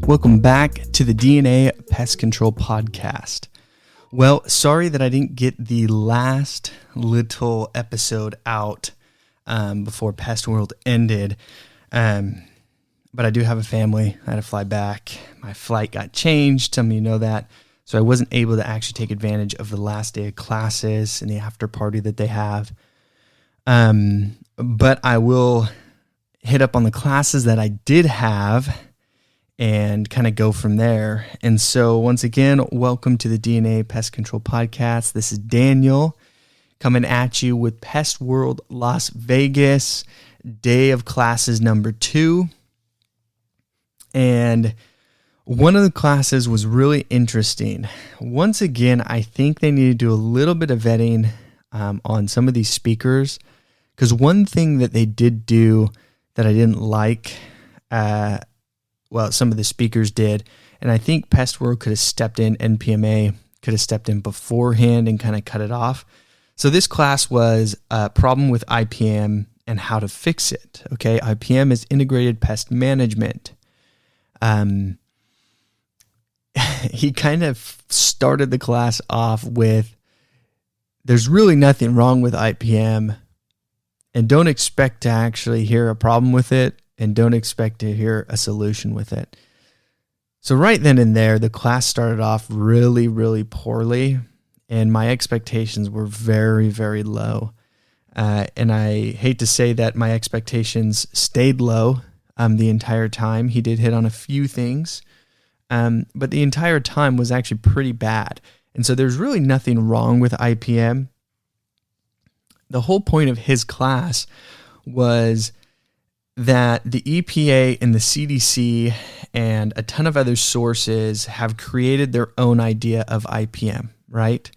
Welcome back to the DNA Pest Control Podcast. Well, sorry that I didn't get the last little episode out before Pest World ended, but I do have a family. I had to fly back. My flight got changed. Some of you know that. So I wasn't able to actually take advantage of the last day of classes and the after party that they have. But I will hit up on the classes that I did have and kind of go from there. And so once again, welcome to the DNA Pest Control Podcast. This is Daniel coming at you with Pest World Las Vegas, day of classes number 2. And one of the classes was really interesting. Once again, I think they need to do a little bit of vetting on some of these speakers, because one thing that they did do that I didn't like, some of the speakers did, and I think Pest World could have stepped in, NPMA could have stepped in beforehand and kind of cut it off. So this class was a problem with IPM and how to fix it. Okay, IPM is Integrated Pest Management. He kind of started the class off with, there's really nothing wrong with IPM, and don't expect to actually hear a problem with it, and don't expect to hear a solution with it. So right then and there, the class started off really, really poorly, and my expectations were very, very low. And I hate to say that my expectations stayed low the entire time. He did hit on a few things, but the entire time was actually pretty bad. And so there's really nothing wrong with IPM. The whole point of his class was that the EPA and the CDC and a ton of other sources have created their own idea of IPM, right?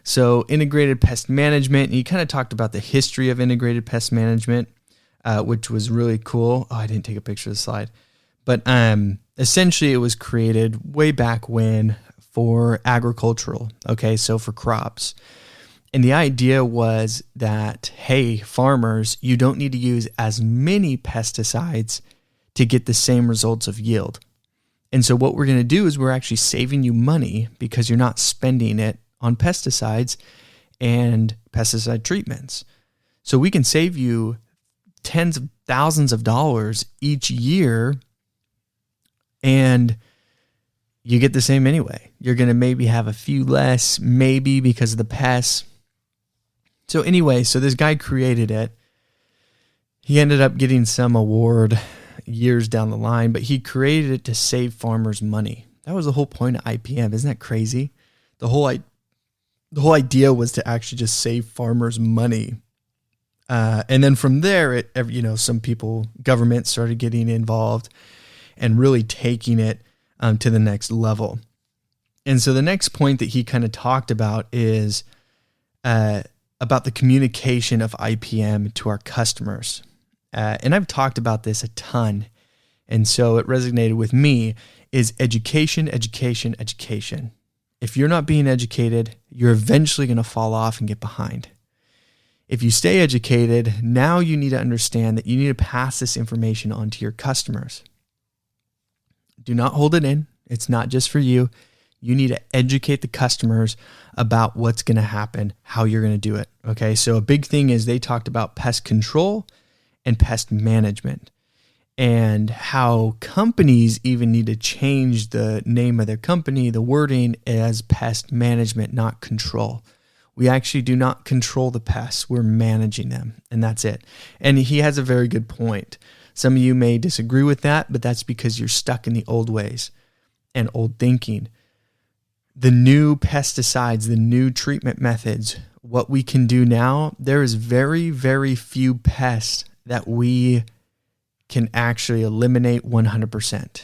So integrated pest management, and he kind of talked about the history of integrated pest management, which was really cool. Oh, I didn't take a picture of the slide. But essentially it was created way back when for agricultural, okay, so for crops. And the idea was that, hey, farmers, you don't need to use as many pesticides to get the same results of yield. And so what we're going to do is we're actually saving you money because you're not spending it on pesticides and pesticide treatments. So we can save you tens of thousands of dollars each year, and you get the same anyway. You're going to maybe have a few less, maybe because of the pests. So anyway, so this guy created it. He ended up getting some award years down the line, but he created it to save farmers money. That was the whole point of IPM. Isn't that crazy? The whole idea was to actually just save farmers money. And then from there, some people, government started getting involved and really taking it to the next level. And so the next point that he kind of talked about is about the communication of IPM to our customers. And I've talked about this a ton, and so it resonated with me, is education, education, education. If you're not being educated, you're eventually going to fall off and get behind. If you stay educated, now you need to understand that you need to pass this information on to your customers. Do not hold it in. It's not just for you. You need to educate the customers about what's going to happen, how you're going to do it. Okay, so a big thing is they talked about pest control and pest management, and how companies even need to change the name of their company, the wording, as pest management, not control. We actually do not control the pests. We're managing them, and that's it. And he has a very good point. Some of you may disagree with that, but that's because you're stuck in the old ways and old thinking. The new pesticides, the new treatment methods, what we can do now, there is very, very few pests that we can actually eliminate 100%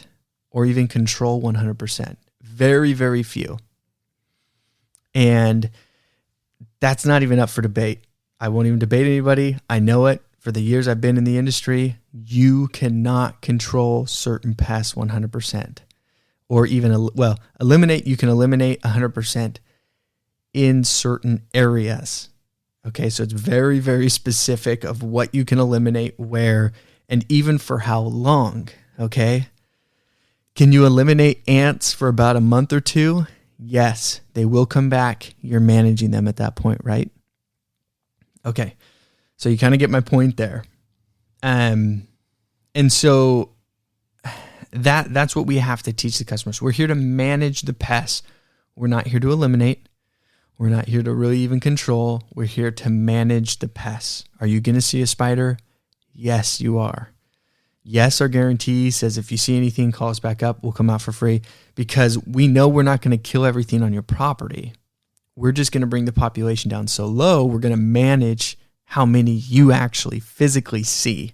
or even control 100%. Very, very few. And that's not even up for debate. I won't even debate anybody. I know it. For the years I've been in the industry, you cannot control certain pests 100%. Or even, eliminate, you can eliminate 100% in certain areas. Okay, so it's very, very specific of what you can eliminate where, and even for how long, okay? Can you eliminate ants for about a month or two? Yes, they will come back. You're managing them at that point, right? Okay, so you kind of get my point there. And so that's what we have to teach the customers. We're here to manage the pests. We're not here to eliminate. We're not here to really even control. We're here to manage the pests. Are you going to see a spider? Yes, you are. Yes, our guarantee says if you see anything, call us back up. We'll come out for free, because we know we're not going to kill everything on your property. We're just going to bring the population down so low. We're going to manage how many you actually physically see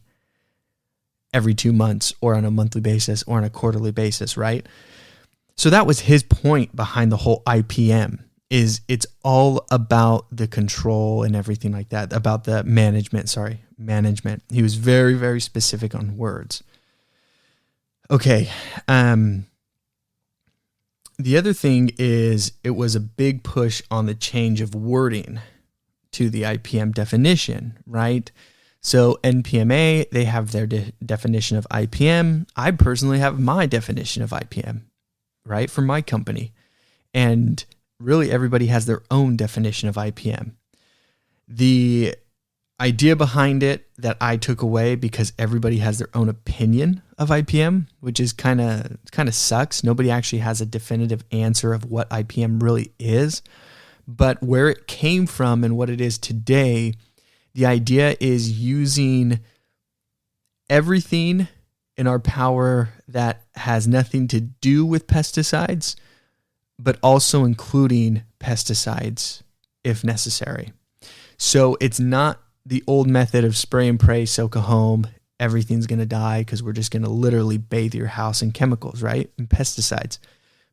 every 2 months or on a monthly basis or on a quarterly basis, right? So that was his point behind the whole IPM, is it's all about the control and everything like that, about the management. He was very, very specific on words. Okay. The other thing is it was a big push on the change of wording to the IPM definition, right? So NPMA, they have their definition of IPM. I personally have my definition of IPM, right, for my company. And really everybody has their own definition of IPM. The idea behind it that I took away, because everybody has their own opinion of IPM, which is kind of sucks. Nobody actually has a definitive answer of what IPM really is. But where it came from and what it is today, the idea is using everything in our power that has nothing to do with pesticides, but also including pesticides if necessary. So it's not the old method of spray and pray, soak a home, everything's going to die because we're just going to literally bathe your house in chemicals, right? And pesticides.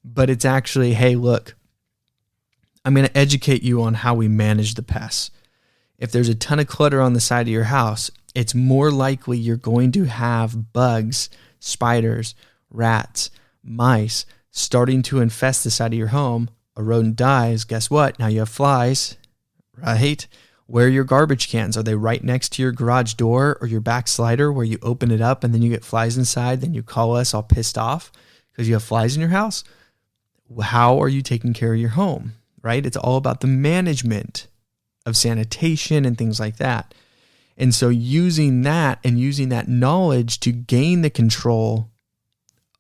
But it's actually, hey, look, I'm going to educate you on how we manage the pests. If there's a ton of clutter on the side of your house, it's more likely you're going to have bugs, spiders, rats, mice starting to infest the side of your home. A rodent dies. Guess what? Now you have flies, right? Where are your garbage cans? Are they right next to your garage door or your back slider where you open it up and then you get flies inside? Then you call us all pissed off because you have flies in your house. How are you taking care of your home, right? It's all about the management of sanitation and things like that. And so using that and using that knowledge to gain the control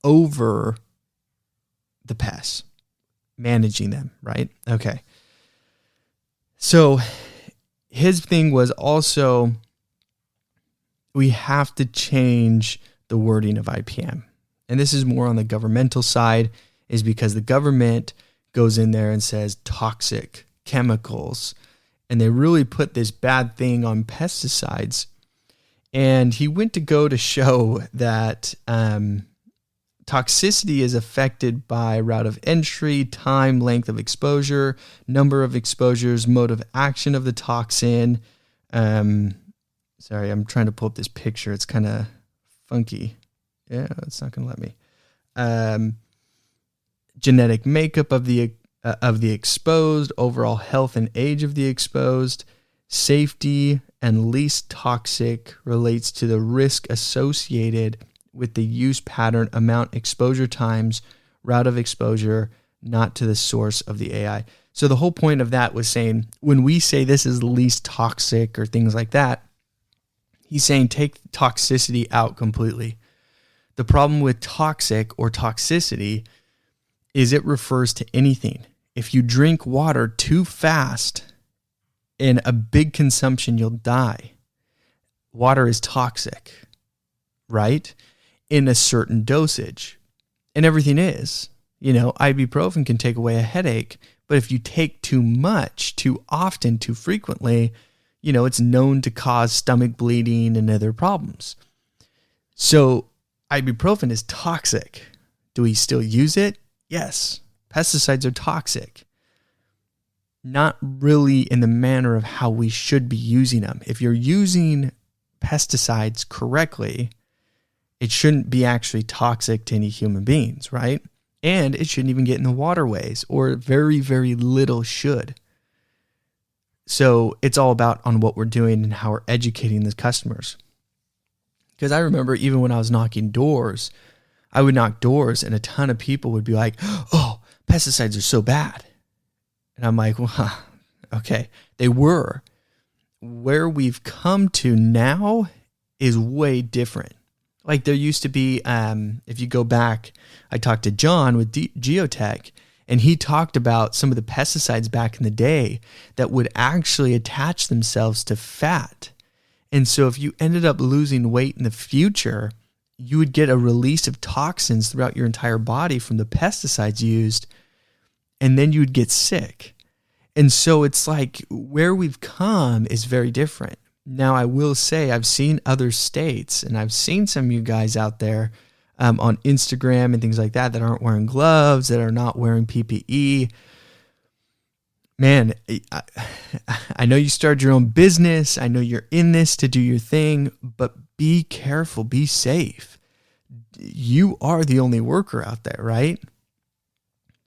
over the pests, managing them, right? Okay. So his thing was also, we have to change the wording of IPM. And this is more on the governmental side, is because the government goes in there and says toxic chemicals, and they really put this bad thing on pesticides. And he went to go to show that toxicity is affected by route of entry, time, length of exposure, number of exposures, mode of action of the toxin. Sorry, I'm trying to pull up this picture. It's kind of funky. Yeah, it's not going to let me. Genetic makeup of the exposed, overall health and age of the exposed, safety and least toxic relates to the risk associated with the use pattern, amount, exposure times, route of exposure, not to the source of the AI. So the whole point of that was saying, when we say this is least toxic or things like that, he's saying take toxicity out completely. The problem with toxic or toxicity is it refers to anything. If you drink water too fast in a big consumption, you'll die. Water is toxic, right? In a certain dosage. And everything is. You know, ibuprofen can take away a headache, but if you take too much, too often, too frequently, you know, it's known to cause stomach bleeding and other problems. So ibuprofen is toxic. Do we still use it? Yes. Pesticides are toxic. Not really in the manner of how we should be using them. If you're using pesticides correctly, it shouldn't be actually toxic to any human beings, right? And it shouldn't even get in the waterways, or very, very little should. So it's all about on what we're doing and how we're educating the customers. Because I remember even when I was knocking doors, I would knock doors and a ton of people would be like, oh, pesticides are so bad. And I'm like, well, okay, they were. Where we've come to now is way different. Like there used to be, if you go back, I talked to John with Geotech, and he talked about some of the pesticides back in the day that would actually attach themselves to fat. And so if you ended up losing weight in the future, you would get a release of toxins throughout your entire body from the pesticides used, and then you would get sick. And so it's like where we've come is very different. Now, I will say I've seen other states, and I've seen some of you guys out there on Instagram and things like that aren't wearing gloves, that are not wearing PPE. Man, I know you started your own business. I know you're in this to do your thing, but be careful, be safe. You are the only worker out there, right?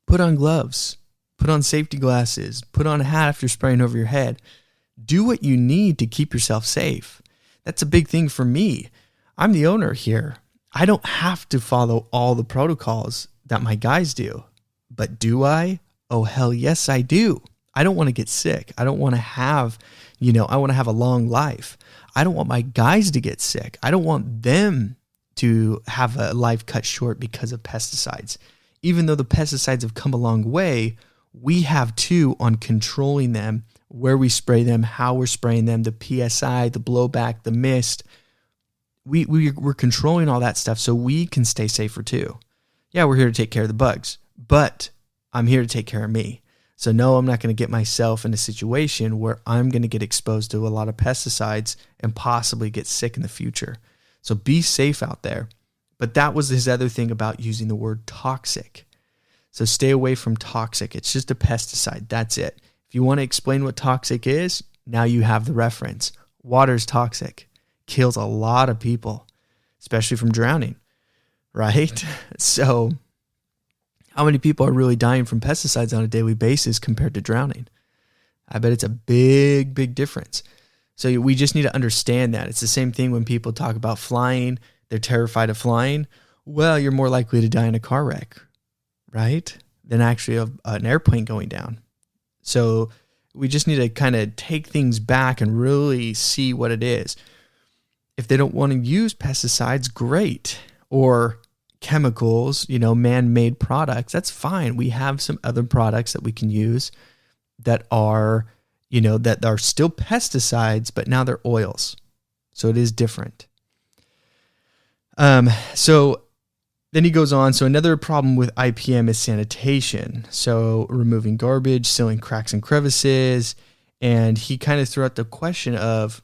Put on gloves, put on safety glasses, put on a hat if you're spraying over your head. Do what you need to keep yourself safe. That's a big thing for me. I'm the owner here. I don't have to follow all the protocols that my guys do. But do I? Oh, hell yes, I do. I don't want to get sick. I don't want to have, I want to have a long life. I don't want my guys to get sick. I don't want them to have a life cut short because of pesticides. Even though the pesticides have come a long way, we have too on controlling them, where we spray them, how we're spraying them, the PSI, the blowback, the mist. We're controlling all that stuff so we can stay safer too. Yeah, we're here to take care of the bugs, but I'm here to take care of me. So no, I'm not going to get myself in a situation where I'm going to get exposed to a lot of pesticides and possibly get sick in the future. So be safe out there. But that was his other thing about using the word toxic. So stay away from toxic. It's just a pesticide. That's it. If you want to explain what toxic is, now you have the reference. Water's toxic. Kills a lot of people, especially from drowning, right? So how many people are really dying from pesticides on a daily basis compared to drowning? I bet it's a big, big difference. So we just need to understand that. It's the same thing when people talk about flying. They're terrified of flying. Well, you're more likely to die in a car wreck, right? Than actually an airplane going down. So we just need to kind of take things back and really see what it is. If they don't want to use pesticides, great. Or chemicals, man-made products, that's fine. We have some other products that we can use that are, that are still pesticides, but now they're oils. So it is different. So then he goes on. So another problem with IPM is sanitation. So removing garbage, sealing cracks and crevices. And he kind of threw out the question of,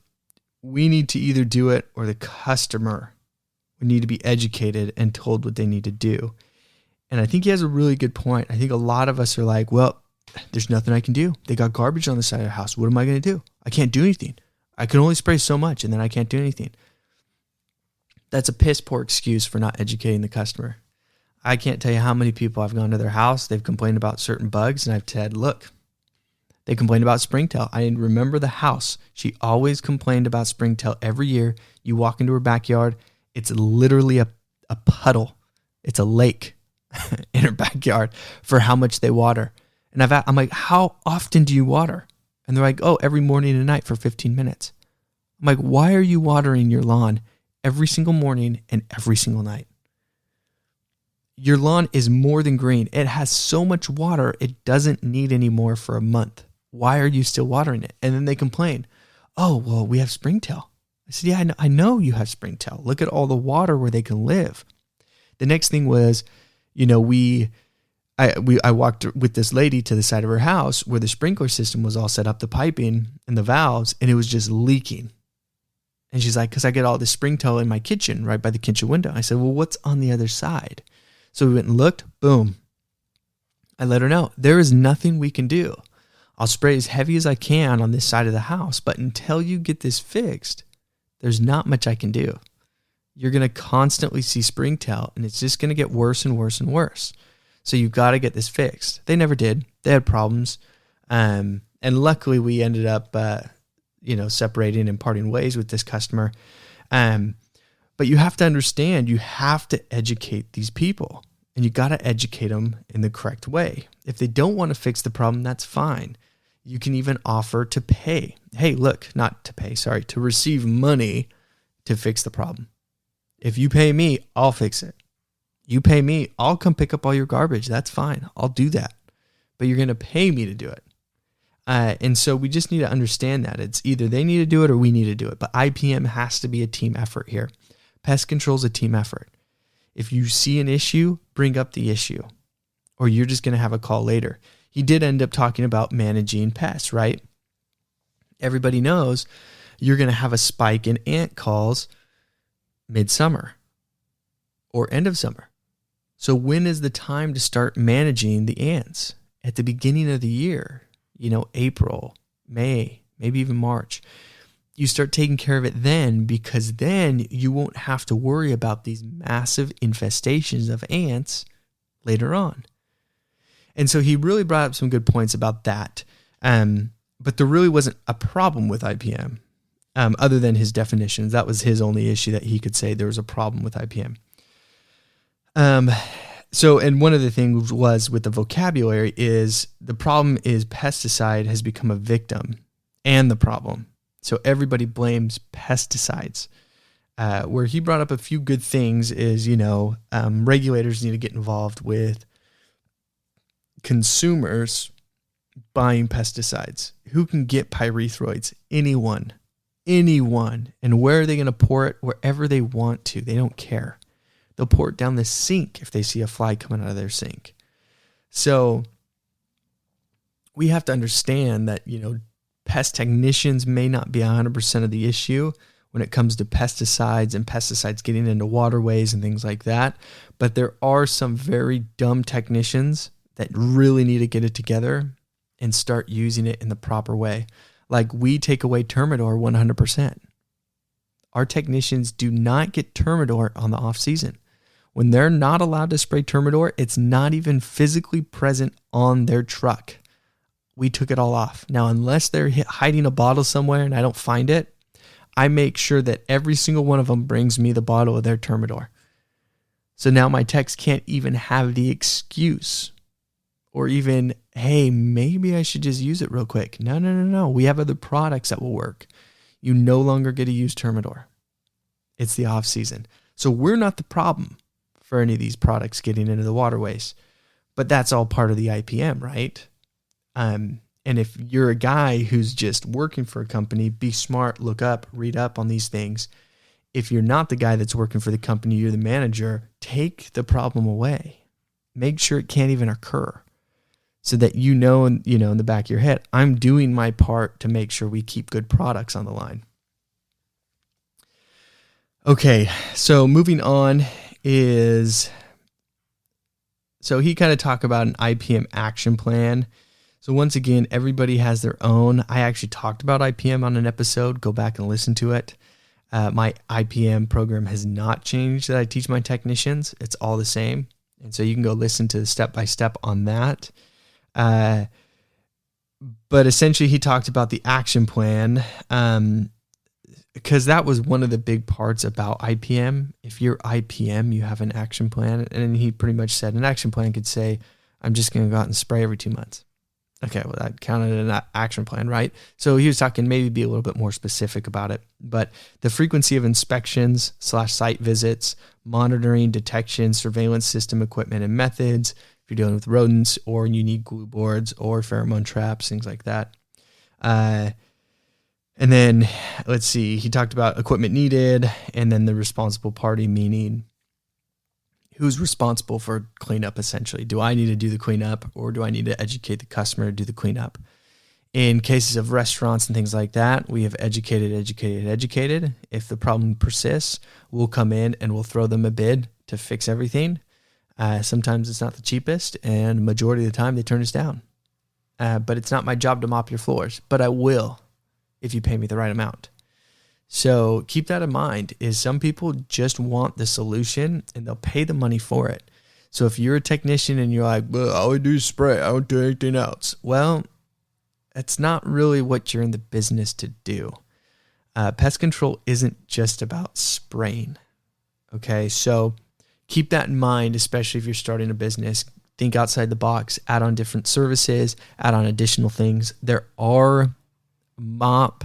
we need to either do it or the customer would need to be educated and told what they need to do. And I think he has a really good point. I think a lot of us are like, well, there's nothing I can do. They got garbage on the side of the house. What am I going to do? I can't do anything. I can only spray so much and then I can't do anything. That's a piss poor excuse for not educating the customer. I can't tell you how many people I've gone to their house. They've complained about certain bugs and I've said, look, they complained about springtail. I remember the house. She always complained about springtail every year. You walk into her backyard, it's literally a puddle. It's a lake in her backyard for how much they water. And I'm like, how often do you water? And they're like, oh, every morning and night for 15 minutes. I'm like, why are you watering your lawn every single morning and every single night? Your lawn is more than green. It has so much water, it doesn't need any more for a month. Why are you still watering it? And then they complain, oh, well, we have springtail. I said, yeah, I know you have springtail. Look at all the water where they can live. The next thing was, I walked with this lady to the side of her house where the sprinkler system was all set up, the piping and the valves, and it was just leaking. And she's like, because I get all this springtail in my kitchen, right by the kitchen window. I said, well, what's on the other side? So we went and looked, boom. I let her know, there is nothing we can do. I'll spray as heavy as I can on this side of the house, but until you get this fixed, there's not much I can do. You're going to constantly see springtail, and it's just going to get worse and worse and worse. So you've got to get this fixed. They never did. They had problems. And luckily we ended up, separating and parting ways with this customer. But you have to understand, you have to educate these people, and you got to educate them in the correct way. If they don't want to fix the problem, that's fine. You can even offer to pay. Hey, look, not to pay, sorry, to receive money to fix the problem. If you pay me, I'll fix it. You pay me, I'll come pick up all your garbage. That's fine. I'll do that. But you're going to pay me to do it. And so we just need to understand that. It's either they need to do it or we need to do it. But IPM has to be a team effort here. Pest control is a team effort. If you see an issue, bring up the issue, or you're just going to have a call later. He did end up talking about managing pests, right? Everybody knows you're going to have a spike in ant calls midsummer or end of summer. So when is the time to start managing the ants? At the beginning of the year, April, May, maybe even March. You start taking care of it then, because then you won't have to worry about these massive infestations of ants later on. And so he really brought up some good points about that. But there really wasn't a problem with IPM other than his definitions. That was his only issue, that he could say there was a problem with IPM. And one of the things was with the vocabulary is the problem is pesticide has become a victim and the problem. So everybody blames pesticides. Where he brought up a few good things is, regulators need to get involved with consumers buying pesticides. Who can get pyrethroids? Anyone. And where are they going to pour it? Wherever they want to. They don't care. They'll pour it down the sink if they see a fly coming out of their sink. So we have to understand that, pest technicians may not be 100% of the issue when it comes to pesticides and pesticides getting into waterways and things like that. But there are some very dumb technicians that really need to get it together and start using it in the proper way. Like, we take away Termidor 100%. Our technicians do not get Termidor on the off season. When they're not allowed to spray Termidor, it's not even physically present on their truck. We took it all off. Now, unless they're hiding a bottle somewhere and I don't find it, I make sure that every single one of them brings me the bottle of their Termidor. So now my techs can't even have the excuse or even, hey, maybe I should just use it real quick. No. We have other products that will work. You no longer get to use Termidor. It's the off season. So we're not the problem for any of these products getting into the waterways, but that's all part of the IPM, right? And if you're a guy who's just working for a company, be smart, look up, read up on these things. If you're not the guy that's working for the company, you're the manager, take the problem away. Make sure it can't even occur so that in the back of your head, I'm doing my part to make sure we keep good products on the line. Okay, so moving on so he kind of talked about an IPM action plan. So once again, everybody has their own. I actually talked about IPM on an episode. Go back and listen to it. My IPM program has not changed that I teach my technicians. It's all the same. And so you can go listen to the step-by-step on that. But essentially he talked about the action plan because that was one of the big parts about IPM. If you're IPM, you have an action plan. And he pretty much said an action plan could say, I'm just going to go out and spray every 2 months. Okay, well, that counted an action plan, right? So he was talking maybe be a little bit more specific about it. But the frequency of inspections / site visits, monitoring, detection, surveillance system equipment and methods, if you're dealing with rodents or you need glue boards or pheromone traps, things like that. And then, let's see, he talked about equipment needed and then the responsible party, meaning who's responsible for cleanup, essentially. Do I need to do the cleanup or do I need to educate the customer to do the cleanup? In cases of restaurants and things like that, we have educated. If the problem persists, we'll come in and we'll throw them a bid to fix everything. Sometimes it's not the cheapest, and majority of the time they turn us down. But it's not my job to mop your floors, but I will if you pay me the right amount. So keep that in mind, is some people just want the solution and they'll pay the money for it. So if you're a technician and you're like, well, all I do is spray, I don't do anything else. Well, that's not really what you're in the business to do. Pest control isn't just about spraying. Okay, so keep that in mind, especially if you're starting a business. Think outside the box, add on different services, add on additional things. There are mop,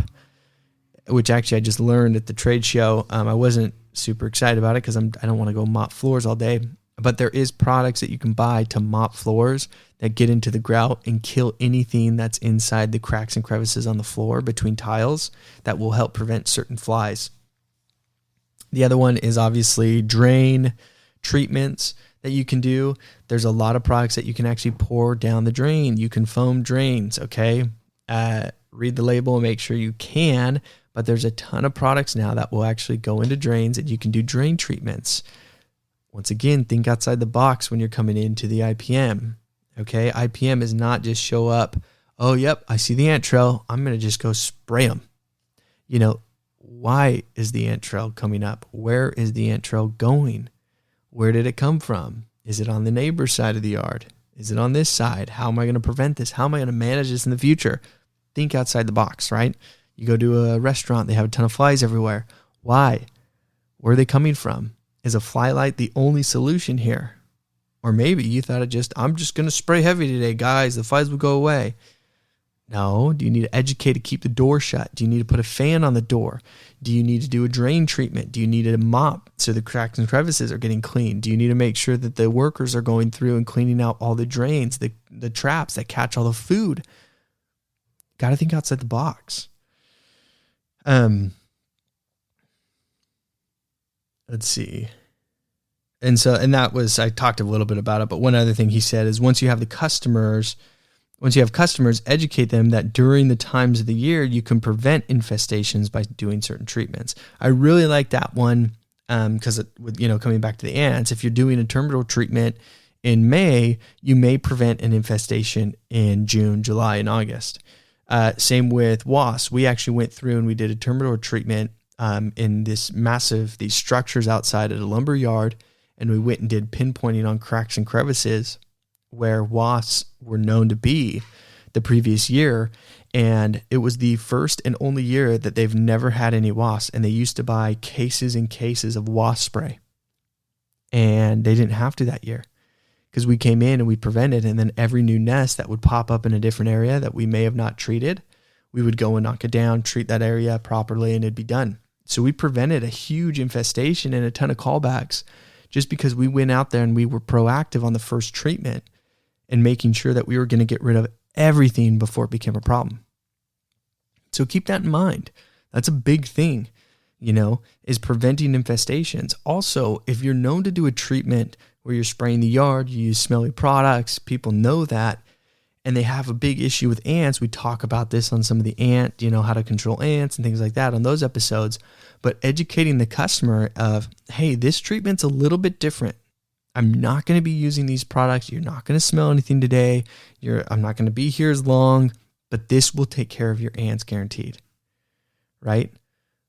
which actually I just learned at the trade show. I wasn't super excited about it because I don't want to go mop floors all day. But there is products that you can buy to mop floors that get into the grout and kill anything that's inside the cracks and crevices on the floor between tiles that will help prevent certain flies. The other one is obviously drain treatments that you can do. There's a lot of products that you can actually pour down the drain. You can foam drains, okay? Read the label and make sure you can, but there's a ton of products now that will actually go into drains and you can do drain treatments. Once again, think outside the box when you're coming into the IPM, okay? IPM is not just show up, oh, yep, I see the ant trail, I'm going to just go spray them. You know, why is the ant trail coming up? Where is the ant trail going? Where did it come from? Is it on the neighbor's side of the yard? Is it on this side? How am I going to prevent this? How am I going to manage this in the future? Think outside the box, right? You go to a restaurant, they have a ton of flies everywhere. Why? Where are they coming from? Is a fly light the only solution here? Or maybe you thought I'm just going to spray heavy today, guys. The flies will go away. No. Do you need to educate to keep the door shut? Do you need to put a fan on the door? Do you need to do a drain treatment? Do you need a mop so the cracks and crevices are getting cleaned? Do you need to make sure that the workers are going through and cleaning out all the drains, the traps that catch all the food? Got to think outside the box. Let's see. And that was, I talked a little bit about it, but one other thing he said is once you have customers, educate them that during the times of the year, you can prevent infestations by doing certain treatments. I really like that one because, coming back to the ants, if you're doing a terminal treatment in May, you may prevent an infestation in June, July, and August. Same with wasps. We actually went through and we did a terminal treatment in these structures outside at a lumber yard, and we went and did pinpointing on cracks and crevices where wasps were known to be the previous year. And it was the first and only year that they've never had any wasps. And they used to buy cases and cases of wasp spray. And they didn't have to that year because we came in and we prevented. And then every new nest that would pop up in a different area that we may have not treated, we would go and knock it down, treat that area properly, and it'd be done. So we prevented a huge infestation and a ton of callbacks just because we went out there and we were proactive on the first treatment and making sure that we were going to get rid of everything before it became a problem. So keep that in mind. That's a big thing, is preventing infestations. Also, if you're known to do a treatment where you're spraying the yard, you use smelly products, people know that, and they have a big issue with ants. We talk about this on some of the ant, how to control ants and things like that on those episodes. But educating the customer of, hey, this treatment's a little bit different. I'm not going to be using these products. You're not going to smell anything today. I'm not going to be here as long, but this will take care of your ants guaranteed, right?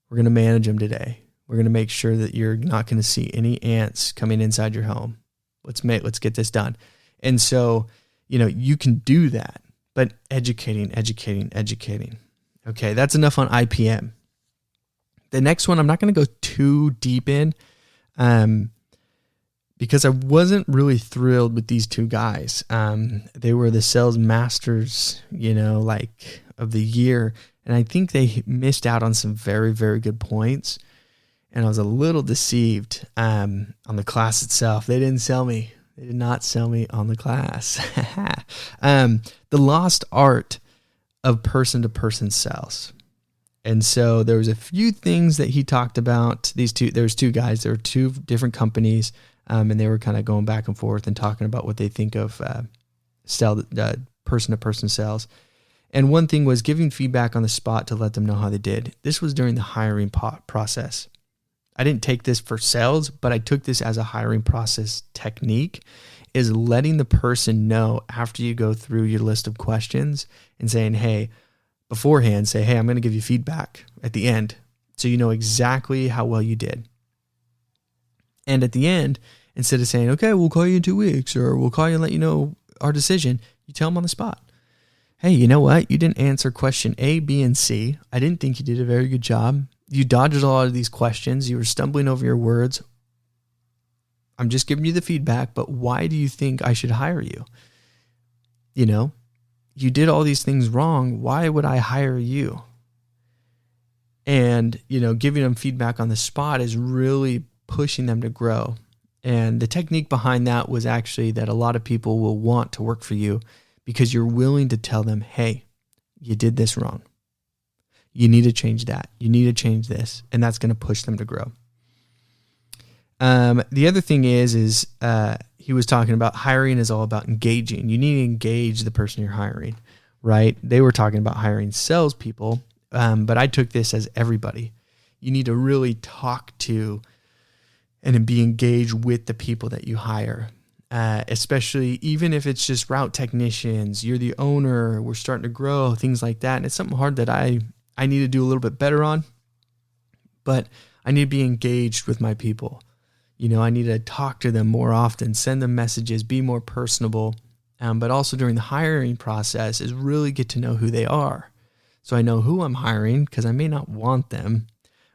We're going to manage them today. We're going to make sure that you're not going to see any ants coming inside your home. Let's get this done. And so, you can do that, but educating. Okay, that's enough on IPM. The next one, I'm not going to go too deep in because I wasn't really thrilled with these two guys. They were the sales masters, of the year. And I think they missed out on some very, very good points. And I was a little deceived on the class itself. They didn't sell me. They did not sell me on the class. The lost art of person-to-person sales. And so there was a few things that he talked about. There was two guys. There were two different companies, and they were kind of going back and forth and talking about what they think of person-to-person sales. And one thing was giving feedback on the spot to let them know how they did. This was during the hiring process. I didn't take this for sales, but I took this as a hiring process technique, is letting the person know after you go through your list of questions and saying, hey, beforehand, say, hey, I'm going to give you feedback at the end so you know exactly how well you did. And at the end, instead of saying, okay, we'll call you in 2 weeks or we'll call you and let you know our decision, you tell them on the spot. Hey, you know what? You didn't answer question A, B, and C. I didn't think you did a very good job. You dodged a lot of these questions. You were stumbling over your words. I'm just giving you the feedback, but why do you think I should hire you? You know, you did all these things wrong. Why would I hire you? And, you know, giving them feedback on the spot is really pushing them to grow. And the technique behind that was actually that a lot of people will want to work for you because you're willing to tell them, hey, you did this wrong. You need to change that. You need to change this. And that's going to push them to grow. The other thing is he was talking about hiring is all about engaging. You need to engage the person you're hiring, right? They were talking about hiring salespeople, but I took this as everybody. You need to really talk to and be engaged with the people that you hire, especially even if it's just route technicians, you're the owner, we're starting to grow, things like that. And it's something hard that I need to do a little bit better on, but I need to be engaged with my people. You know, I need to talk to them more often, send them messages, be more personable, but also during the hiring process is really get to know who they are. So I know who I'm hiring because I may not want them,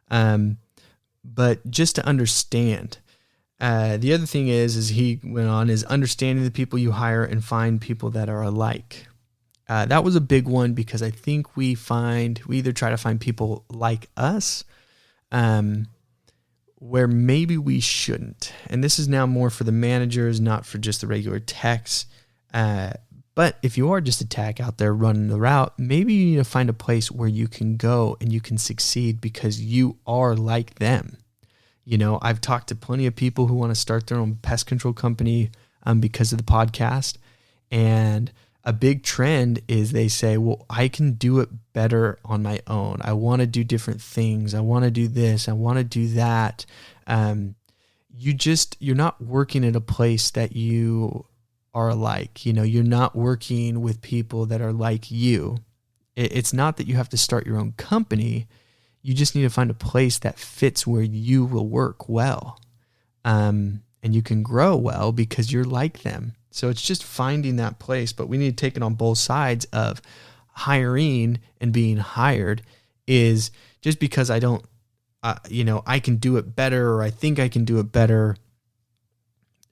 but just to understand. The other thing is he went on, is understanding the people you hire and find people that are alike. That was a big one because I think we either try to find people like us, where maybe we shouldn't. And this is now more for the managers, not for just the regular techs. But if you are just a tech out there running the route, maybe you need to find a place where you can go and you can succeed because you are like them. You know, I've talked to plenty of people who want to start their own pest control company because of the podcast. And a big trend is they say, well, I can do it better on my own. I want to do different things. I want to do this. I want to do that. You're not working at a place that you are alike. You know, you're not working with people that are like you. It's not that you have to start your own company. You just need to find a place that fits where you will work well. And you can grow well because you're like them. So it's just finding that place, but we need to take it on both sides of hiring and being hired. Is just because I don't, I can do it better or I think I can do it better,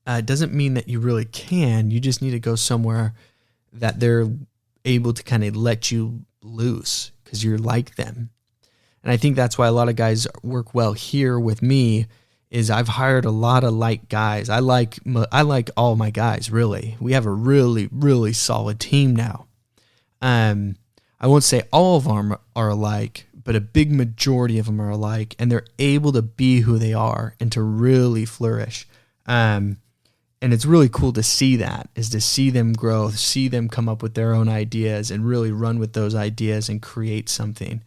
doesn't mean that you really can. You just need to go somewhere that they're able to kind of let you loose because you're like them. And I think that's why a lot of guys work well here with me. Is I've hired a lot of like guys. I like all my guys, really. We have a really, really solid team now. I won't say all of them are alike, but a big majority of them are alike, and they're able to be who they are and to really flourish. And it's really cool to see that, is to see them grow, see them come up with their own ideas and really run with those ideas and create something.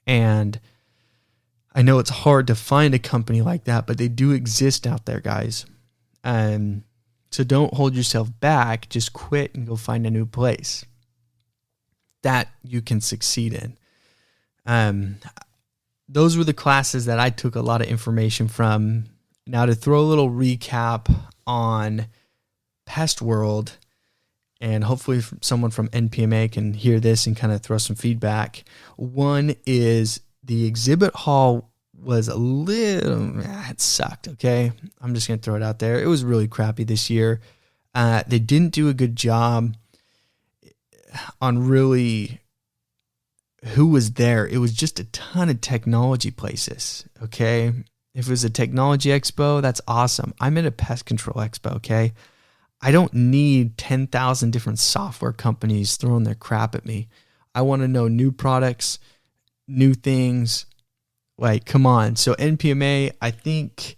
And I know it's hard to find a company like that, but they do exist out there, guys. So don't hold yourself back. Just quit and go find a new place that you can succeed in. Those were the classes that I took a lot of information from. Now to throw a little recap on Pest World, and hopefully someone from NPMA can hear this and kind of throw some feedback. One is the exhibit hall was it sucked, okay? I'm just going to throw it out there. It was really crappy this year. They didn't do a good job on really who was there. It was just a ton of technology places, okay? If it was a technology expo, that's awesome. I'm at a pest control expo, okay? I don't need 10,000 different software companies throwing their crap at me. I want to know new products, new things. Like, come on. So NPMA, I think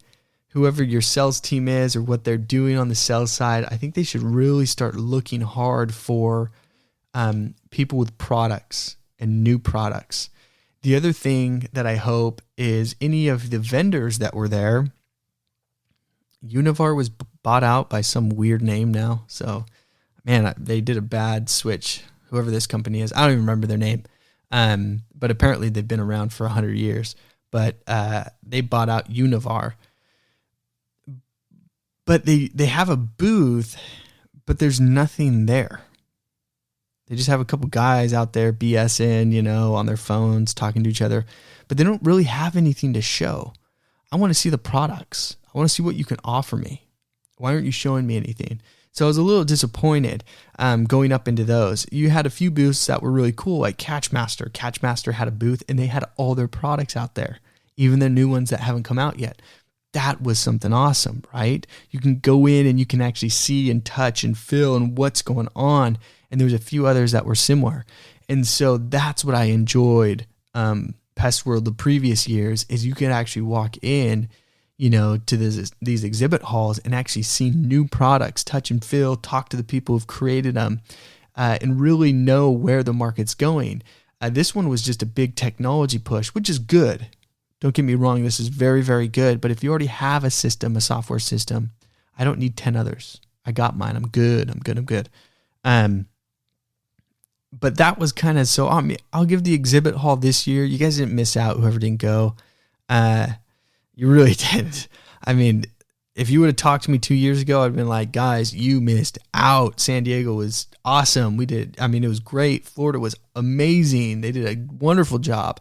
whoever your sales team is or what they're doing on the sales side, I think they should really start looking hard for people with products and new products. The other thing that I hope is any of the vendors that were there, Univar was bought out by some weird name now. So, man, they did a bad switch. Whoever this company is, I don't even remember their name. But apparently they've been around for 100 years. But they bought out Univar. But they have a booth, but there's nothing there. They just have a couple guys out there BSing, on their phones, talking to each other. But they don't really have anything to show. I want to see the products. I want to see what you can offer me. Why aren't you showing me anything? So I was a little disappointed going up into those. You had a few booths that were really cool, like Catchmaster. Catchmaster had a booth, and they had all their products out there, even the new ones that haven't come out yet. That was something awesome, right? You can go in and you can actually see and touch and feel and what's going on. And there's a few others that were similar. And so that's what I enjoyed Pest World the previous years, is you could actually walk in, to these exhibit halls and actually see new products, touch and feel, talk to the people who've created them, and really know where the market's going. This one was just a big technology push, which is good. Don't get me wrong, this is very, very good. But if you already have a system, a software system, I don't need 10 others. I got mine. I'm good. But that was kind of, so I'll give the exhibit hall this year. You guys didn't miss out, whoever didn't go. You really didn't. I mean, if you would have talked to me 2 years ago, I'd been like, guys, you missed out. San Diego was awesome. It was great. Florida was amazing. They did a wonderful job.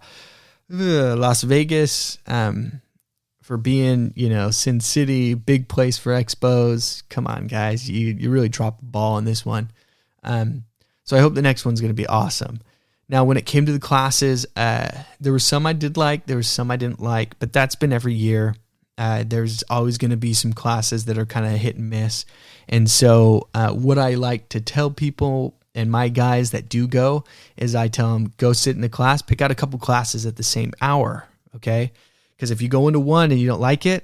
Las Vegas, for being, Sin City, big place for expos. Come on, guys. You really dropped the ball on this one. So I hope the next one's going to be awesome. Now, when it came to the classes, there were some I did like, there was some I didn't like, but that's been every year. There's always going to be some classes that are kind of hit and miss. And so what I like to tell people and my guys that do go is I tell them, go sit in the class, pick out a couple classes at the same hour, okay? Because if you go into one and you don't like it,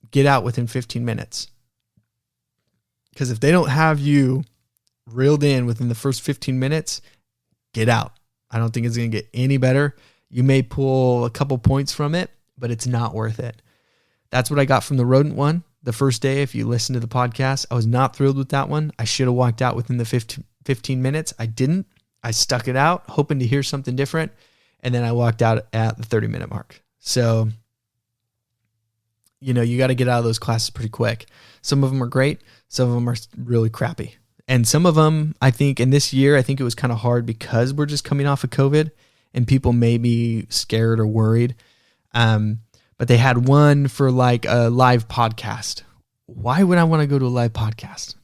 get out within 15 minutes. Because if they don't have you reeled in within the first 15 minutes, get out. I don't think it's going to get any better. You may pull a couple points from it, but it's not worth it. That's what I got from the rodent one. The first day, if you listen to the podcast, I was not thrilled with that one. I should have walked out within the 15 minutes. I didn't. I stuck it out, hoping to hear something different. And then I walked out at the 30-minute mark. So, you got to get out of those classes pretty quick. Some of them are great. Some of them are really crappy. And some of them, I think, in this year, I think it was kind of hard because we're just coming off of COVID and people may be scared or worried. But they had one for like a live podcast. Why would I want to go to a live podcast?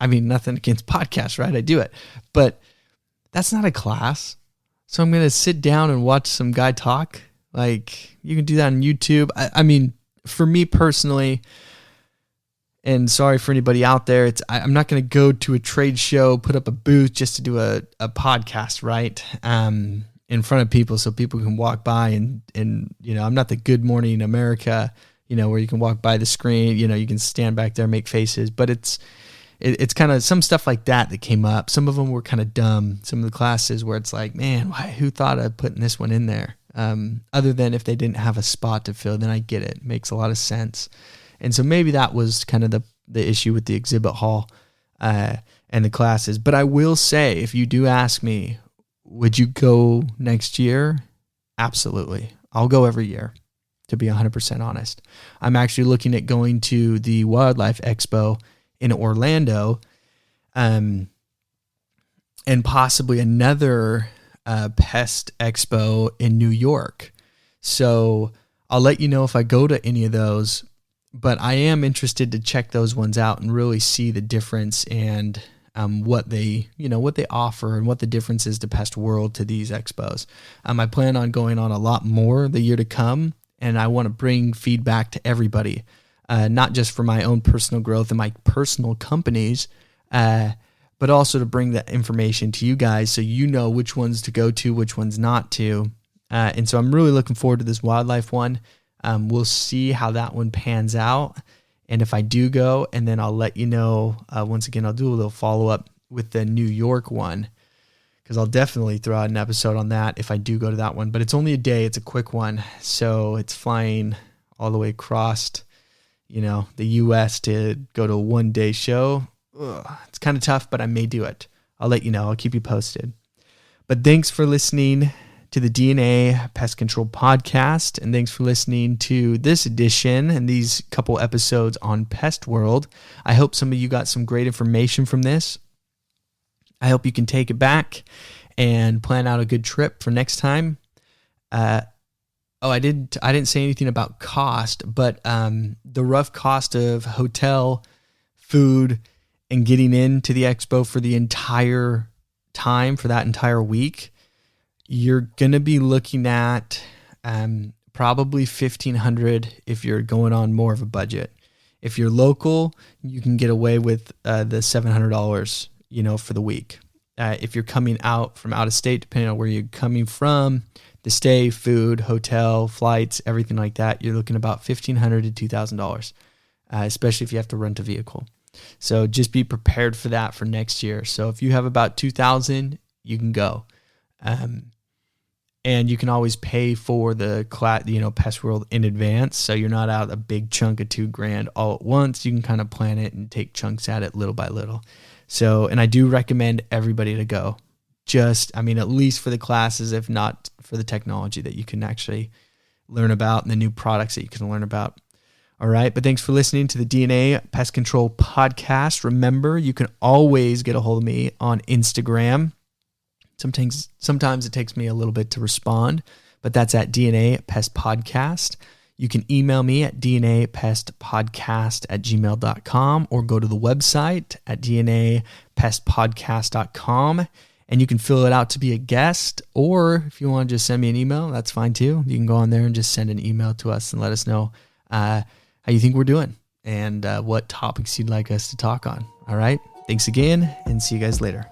I mean, nothing against podcasts, right? I do it. But that's not a class. So I'm going to sit down and watch some guy talk. Like, you can do that on YouTube. I mean, for me personally, and sorry for anybody out there, I'm not going to go to a trade show, put up a booth just to do a podcast, right? In front of people so people can walk by and I'm not the Good Morning America, where you can walk by the screen, you can stand back there, make faces, but it's kind of some stuff like that came up. Some of them were kind of dumb. Some of the classes where it's like, man, who thought of putting this one in there? Other than if they didn't have a spot to fill, then I get it. It makes a lot of sense. And so maybe that was kind of the issue with the exhibit hall and the classes. But I will say, if you do ask me, would you go next year? Absolutely. I'll go every year, to be 100% honest. I'm actually looking at going to the Wildlife Expo in Orlando, and possibly another Pest Expo in New York. So I'll let you know if I go to any of those, but I am interested to check those ones out and really see the difference and what they offer and what the difference is to Pest World to these expos. I plan on going on a lot more the year to come, and I want to bring feedback to everybody, not just for my own personal growth and my personal companies, but also to bring that information to you guys so you know which ones to go to, which ones not to. And so I'm really looking forward to this wildlife one. We'll see how that one pans out. And if I do go, and then I'll let you know, once again, I'll do a little follow-up with the New York one, because I'll definitely throw out an episode on that if I do go to that one. But it's only a day. It's a quick one. So it's flying all the way across, the U.S. to go to a one-day show. It's kind of tough, but I may do it. I'll let you know. I'll keep you posted. But thanks for listening to the DNA Pest Control Podcast, and thanks for listening to this edition and these couple episodes on Pest World. I hope some of you got some great information from this. I hope you can take it back and plan out a good trip for next time. I didn't say anything about cost, but the rough cost of hotel, food, and getting into the expo for the entire time, for that entire week, you're going to be looking at probably $1,500 if you're going on more of a budget. If you're local, you can get away with the $700, for the week. If you're coming out from out of state, depending on where you're coming from, the stay, food, hotel, flights, everything like that, you're looking about $1,500 to $2,000, especially if you have to rent a vehicle. So just be prepared for that for next year. So if you have about $2,000, you can go. And you can always pay for the Pest World in advance. So you're not out a big chunk of $2,000 all at once. You can kind of plan it and take chunks at it little by little. So, and I do recommend everybody to go. At least for the classes, if not for the technology that you can actually learn about and the new products that you can learn about. All right. But thanks for listening to the DNA Pest Control Podcast. Remember, you can always get a hold of me on Instagram. Sometimes it takes me a little bit to respond, but that's at DNA Pest Podcast. You can email me at dnapestpodcast@gmail.com or go to the website at dnapestpodcast.com, and you can fill it out to be a guest, or if you want to just send me an email, that's fine too. You can go on there and just send an email to us and let us know how you think we're doing and what topics you'd like us to talk on. All right. Thanks again, and see you guys later.